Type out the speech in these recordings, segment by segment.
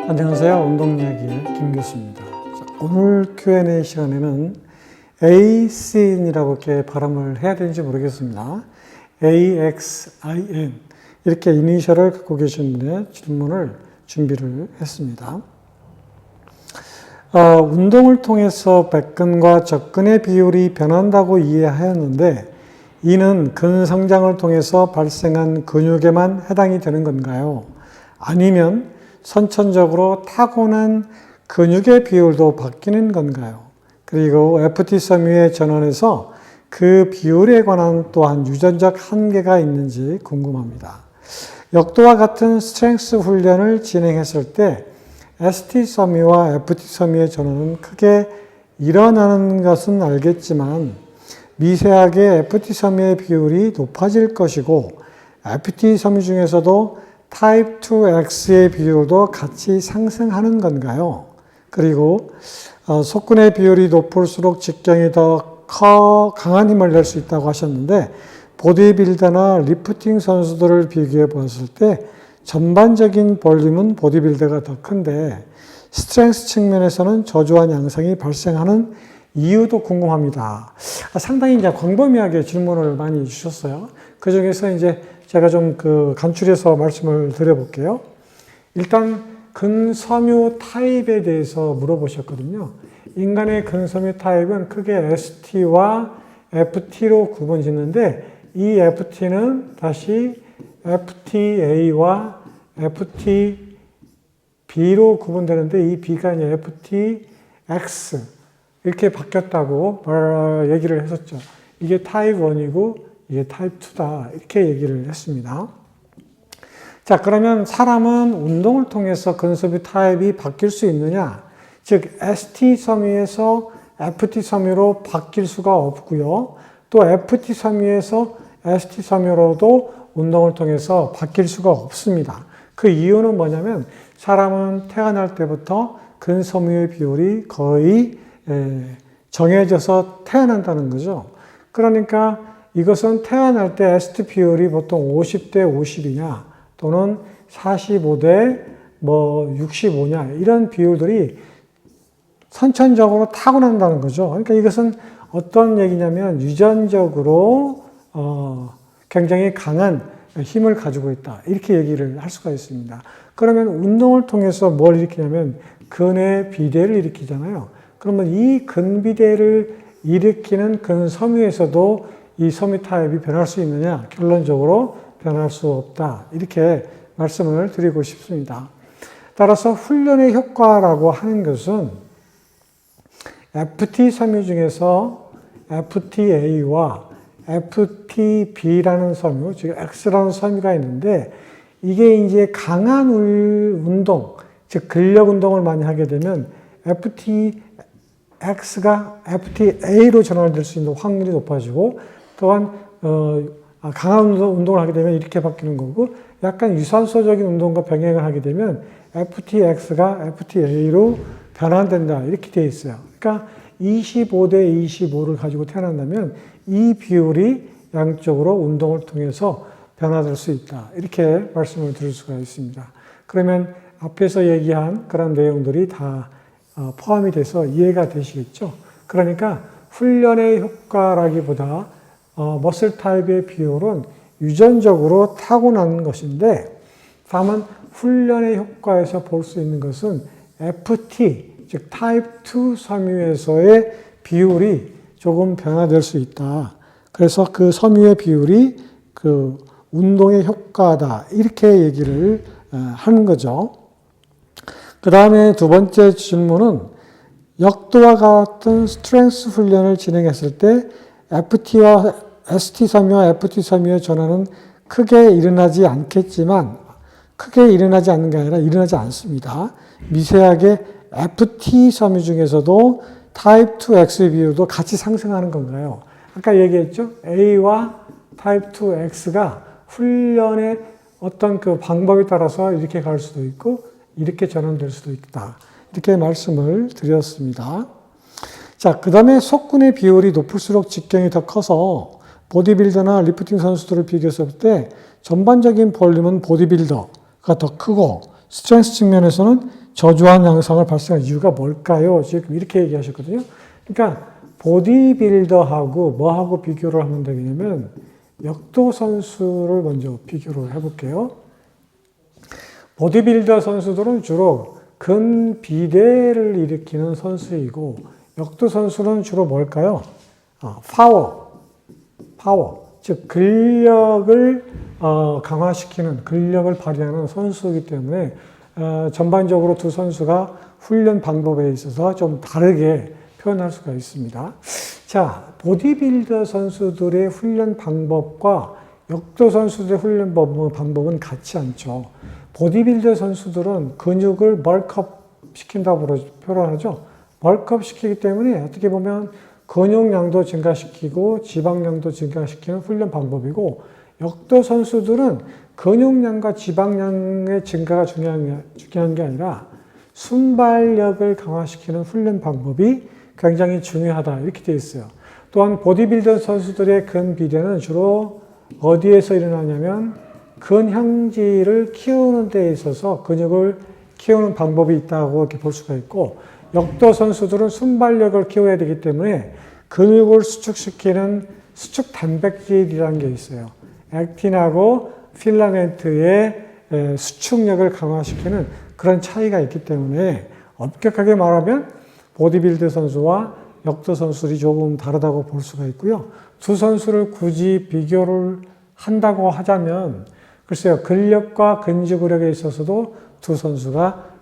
안녕하세요. 운동이야기의 김 교수입니다. 오늘 Q&A 시간에는 AXIN이라고 이렇게 발음을 해야 되는지 모르겠습니다. AXIN 이렇게 이니셜을 갖고 계신 분의 질문을 준비를 했습니다. 운동을 통해서 백근과 적근의 비율이 변한다고 이해하였는데 이는 근성장을 통해서 발생한 근육에만 해당이 되는 건가요? 아니면 선천적으로 타고난 근육의 비율도 바뀌는 건가요? 그리고 FT 섬유의 전환에서 그 비율에 관한 또한 유전적 한계가 있는지 궁금합니다. 역도와 같은 스트렝스 훈련을 진행했을 때 ST 섬유와 FT 섬유의 전환은 크게 일어나는 것은 알겠지만 미세하게 FT 섬유의 비율이 높아질 것이고 FT 섬유 중에서도 타입 2X의 비율도 같이 상승하는 건가요? 그리고 속근의 비율이 높을수록 직경이 더 강한 힘을 낼 수 있다고 하셨는데 보디빌더나 리프팅 선수들을 비교해 보았을 때 전반적인 볼륨은 보디빌더가 더 큰데 스트렝스 측면에서는 저조한 양상이 발생하는 이유도 궁금합니다. 상당히 이제 광범위하게 질문을 많이 주셨어요. 그 중에서 이제 제가 좀 간추려서 말씀을 드려볼게요. 일단 근섬유 타입에 대해서 물어보셨거든요. 인간의 근섬유 타입은 크게 ST와 FT로 구분 짓는데 이 FT는 다시 FTA와 FTB로 구분되는데 이 B가 이제 FTX 이렇게 바뀌었다고 얘기를 했었죠. 이게 타입 1이고 이게 타입 2다 이렇게 얘기를 했습니다. 자, 그러면 사람은 운동을 통해서 근섬유 타입이 바뀔 수 있느냐? 즉 ST 섬유에서 FT 섬유로 바뀔 수가 없고요. 또 FT 섬유에서 ST 섬유로도 운동을 통해서 바뀔 수가 없습니다. 그 이유는 뭐냐면 사람은 태어날 때부터 근섬유의 비율이 거의 정해져서 태어난다는 거죠. 그러니까 이것은 태어날 때 ST 비율이 보통 50대 50이냐 또는 45대 65냐 이런 비율들이 선천적으로 타고난다는 거죠. 그러니까 이것은 어떤 얘기냐면 유전적으로 굉장히 강한 힘을 가지고 있다 이렇게 얘기를 할 수가 있습니다. 그러면 운동을 통해서 뭘 일으키냐면 근의 비대를 일으키잖아요. 그러면 이 근비대를 일으키는 근섬유에서도 이 섬유 타입이 변할 수 있느냐? 결론적으로 변할 수 없다. 이렇게 말씀을 드리고 싶습니다. 따라서 훈련의 효과라고 하는 것은 FT 섬유 중에서 FTA와 FTB라는 섬유, 즉 X라는 섬유가 있는데 이게 이제 강한 운동, 즉 근력 운동을 많이 하게 되면 FTX가 FTA로 전환될 수 있는 확률이 높아지고 또한 강한 운동을 하게 되면 이렇게 바뀌는 거고 약간 유산소적인 운동과 병행을 하게 되면 FTX가 FTA로 변환된다 이렇게 되어 있어요. 그러니까 25대 25를 가지고 태어난다면 이 비율이 양쪽으로 운동을 통해서 변화될 수 있다 이렇게 말씀을 드릴 수가 있습니다. 그러면 앞에서 얘기한 그런 내용들이 다 포함이 돼서 이해가 되시겠죠? 그러니까 훈련의 효과라기보다 머슬 타입의 비율은 유전적으로 타고난 것인데 다만 훈련의 효과에서 볼 수 있는 것은 FT, 즉 타입 2 섬유에서의 비율이 조금 변화될 수 있다. 그래서 그 섬유의 비율이 그 운동의 효과다. 이렇게 얘기를 하는 거죠. 그 다음에 두 번째 질문은 역도와 같은 스트렝스 훈련을 진행했을 때 FT와 ST 섬유와 FT 섬유의 전환은 크게 일어나지 않겠지만 크게 일어나지 않는 게 아니라 일어나지 않습니다. 미세하게 FT 섬유 중에서도 타입 2X의 비율도 같이 상승하는 건가요? 아까 얘기했죠? A와 타입 2X가 훈련의 어떤 그 방법에 따라서 이렇게 갈 수도 있고 이렇게 전환될 수도 있다. 이렇게 말씀을 드렸습니다. 자, 그 다음에 속근의 비율이 높을수록 직경이 더 커서 보디빌더나 리프팅 선수들을 비교했을 때 전반적인 볼륨은 보디빌더가 더 크고 스트렝스 측면에서는 저조한 양상을 발생한 이유가 뭘까요? 지금 이렇게 얘기하셨거든요. 그러니까 보디빌더하고 뭐하고 비교를 하면 되겠냐면 역도 선수를 먼저 비교를 해볼게요. 보디빌더 선수들은 주로 근비대를 일으키는 선수이고 역도 선수는 주로 뭘까요? 파워, 즉 근력을 강화시키는, 근력을 발휘하는 선수이기 때문에 전반적으로 두 선수가 훈련 방법에 있어서 좀 다르게 표현할 수가 있습니다. 자, 보디빌더 선수들의 훈련 방법과 역도 선수들의 훈련 방법은 같지 않죠. 보디빌더 선수들은 근육을 벌크업 시킨다고 표현하죠. 벌크업 시키기 때문에 어떻게 보면 근육량도 증가시키고 지방량도 증가시키는 훈련 방법이고, 역도 선수들은 근육량과 지방량의 증가가 중요한 게 아니라 순발력을 강화시키는 훈련 방법이 굉장히 중요하다, 이렇게 되어 있어요. 또한 보디빌더 선수들의 근비대는 주로 어디에서 일어나냐면 근형질을 키우는 데 있어서 근육을 키우는 방법이 있다고 이렇게 볼 수가 있고, 역도 선수들은 순발력을 키워야 되기 때문에 근육을 수축시키는 수축 단백질이라는 게 있어요. 액틴하고 필라멘트의 수축력을 강화시키는 그런 차이가 있기 때문에 엄격하게 말하면 보디빌더 선수와 역도 선수들이 조금 다르다고 볼 수가 있고요. 두 선수를 굳이 비교를 한다고 하자면 글쎄요, 근력과 근지구력에 있어서도 두 선수가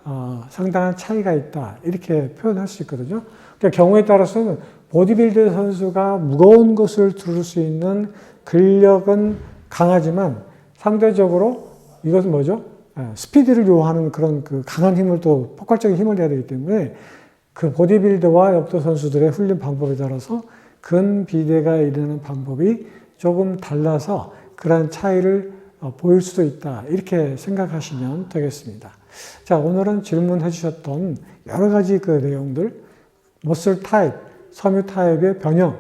상당한 차이가 있다, 이렇게 표현할 수 있거든요. 그러니까 경우에 따라서는 보디빌더 선수가 무거운 것을 들을 수 있는 근력은 강하지만 상대적으로 이것은 뭐죠? 스피드를 요하는 그런 그 강한 힘을, 또 폭발적인 힘을 내야 되기 때문에 그 보디빌더와 역도 선수들의 훈련 방법에 따라서 근비대가 일어나는 방법이 조금 달라서 그러한 차이를 보일 수도 있다, 이렇게 생각하시면 되겠습니다. 자, 오늘은 질문해 주셨던 여러 가지 그 내용들, 머슬 타입, 섬유 타입의 변형,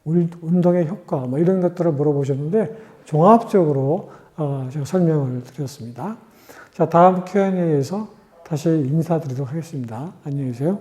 운동의 효과, 뭐 이런 것들을 물어보셨는데 종합적으로 제가 설명을 드렸습니다. 자, 다음 Q&A에서 다시 인사드리도록 하겠습니다. 안녕히 계세요.